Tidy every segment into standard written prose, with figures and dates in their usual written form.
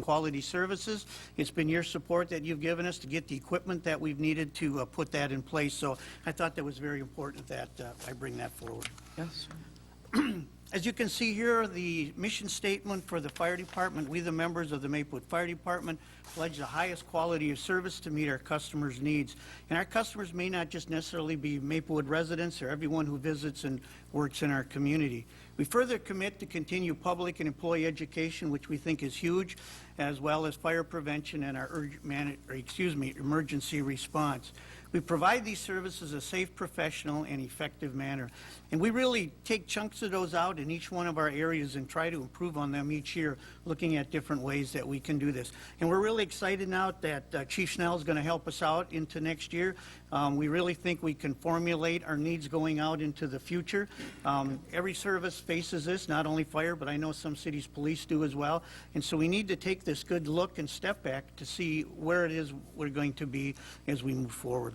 quality services. It's been your support that you've given us to get the equipment that we've needed to put that in place. So I thought that was very important that I bring that forward. Yes. As you can see here, the mission statement for the fire department, we the members of the Maplewood Fire Department pledge the highest quality of service to meet our customers' needs. And our customers may not just necessarily be Maplewood residents or everyone who visits and works in our community. We further commit to continue public and employee education, which we think is huge, as well as fire prevention and our emergency response. We provide these services in a safe, professional, and effective manner. And we really take chunks of those out in each one of our areas and try to improve on them each year, looking at different ways that we can do this. And we're really excited now that Chief Schnell is going to help us out into next year. We really think we can formulate our needs going out into the future. Every service faces this, not only fire, but I know some cities' police do as well. And so we need to take this good look and step back to see where it is we're going to be as we move forward.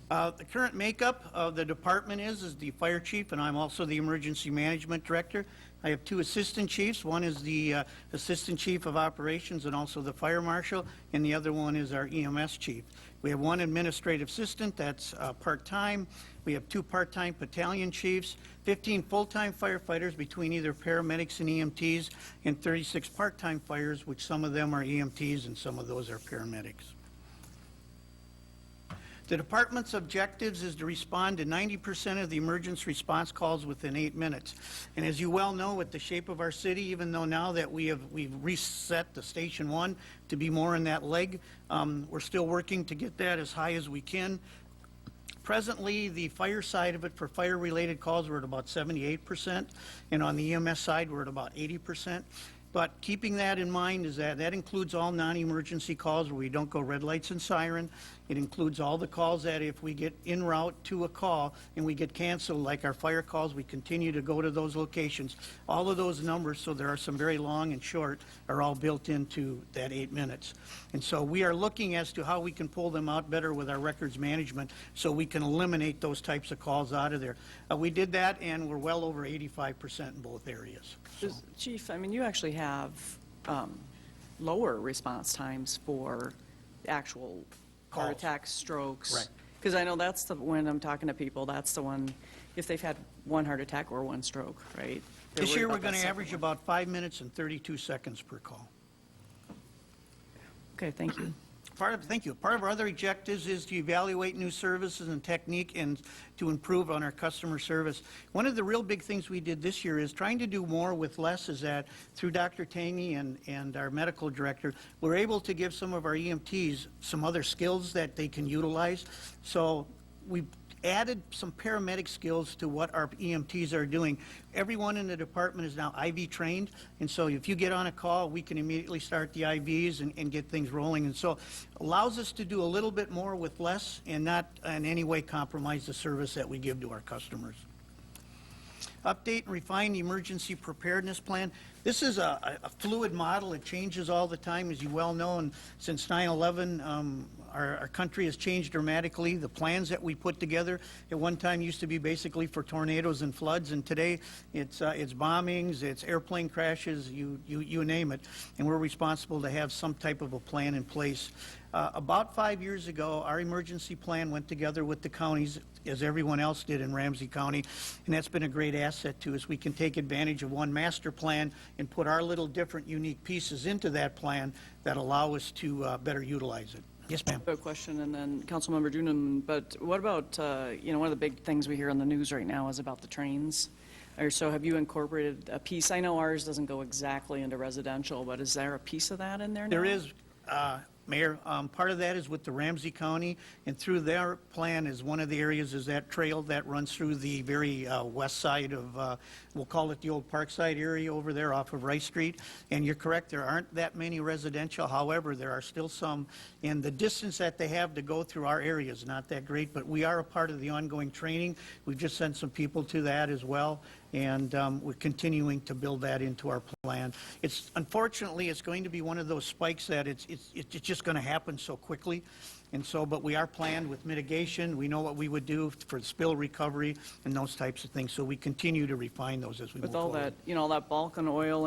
The current makeup of the department is the fire chief, and I'm also the emergency management director. I have two assistant chiefs. One is the assistant chief of operations and also the fire marshal, and the other one is our EMS chief. We have one administrative assistant that's part-time. We have two part-time battalion chiefs, 15 full-time firefighters between either paramedics and EMTs, and 36 part-time fires, which some of them are EMTs and some of those are paramedics. The department's objectives is to respond to 90% of the emergency response calls within 8 minutes. And as you well know, with the shape of our city, even though now that we've reset the Station 1 to be more in that leg, we're still working to get that as high as we can. Presently, the fire side of it for fire-related calls, we're at about 78%, and on the EMS side, we're at about 80%. But keeping that in mind is that includes all non-emergency calls where we don't go red lights and siren. It includes all the calls that if we get en route to a call and we get canceled, like our fire calls, we continue to go to those locations. All of those numbers, so there are some very long and short, are all built into that 8 minutes. And so we are looking as to how we can pull them out better with our records management so we can eliminate those types of calls out of there. We did that, and we're well over 85% in both areas. So. Chief, I mean, you actually have lower response times for actual heart attacks, strokes. Right. Because I know that's the, when I'm talking to people, that's the one, if they've had one heart attack or one stroke, right? This year we're going to average about 5 minutes and 32 seconds per call. Okay, thank you. Thank you. Part of our other objectives is to evaluate new services and technique and to improve on our customer service. One of the real big things we did this year is trying to do more with less, is that through Dr. Tangy and our medical director, we're able to give some of our EMTs some other skills that they can utilize. So we added some paramedic skills to what our EMTs are doing. Everyone in the department is now IV trained, and so if you get on a call, we can immediately start the IVs and get things rolling. And so allows us to do a little bit more with less and not in any way compromise the service that we give to our customers. Update and refine the emergency preparedness plan. This is a fluid model. It changes all the time, as you well know, and since 9/11, our country has changed dramatically. The plans that we put together at one time used to be basically for tornadoes and floods, and today it's bombings, it's airplane crashes, you name it, and we're responsible to have some type of a plan in place. About 5 years ago, our emergency plan went together with the counties, as everyone else did in Ramsey County, and that's been a great asset to us. We can take advantage of one master plan and put our little different unique pieces into that plan that allow us to better utilize it. Yes, ma'am. A question, and then Councilmember Dunan, but what about, you know, one of the big things we hear on the news right now is about the trains. Or so have you incorporated a piece? I know ours doesn't go exactly into residential, but is there a piece of that in there now? There is, Mayor. Part of that is with the Ramsey County, and through their plan is one of the areas is that trail that runs through the very west side of, we'll call it the old Parkside area over there off of Rice Street. And you're correct, there aren't that many residential. However, there are still some, and the distance that they have to go through our area is not that great, but we are a part of the ongoing training. We've just sent some people to that as well, and we're continuing to build that into our plan. Unfortunately, it's going to be one of those spikes that it's just going to happen so quickly. And so, but we are planned with mitigation. We know what we would do for spill recovery and those types of things. So we continue to refine those as we move forward. With all that, you know, all that bulk and oil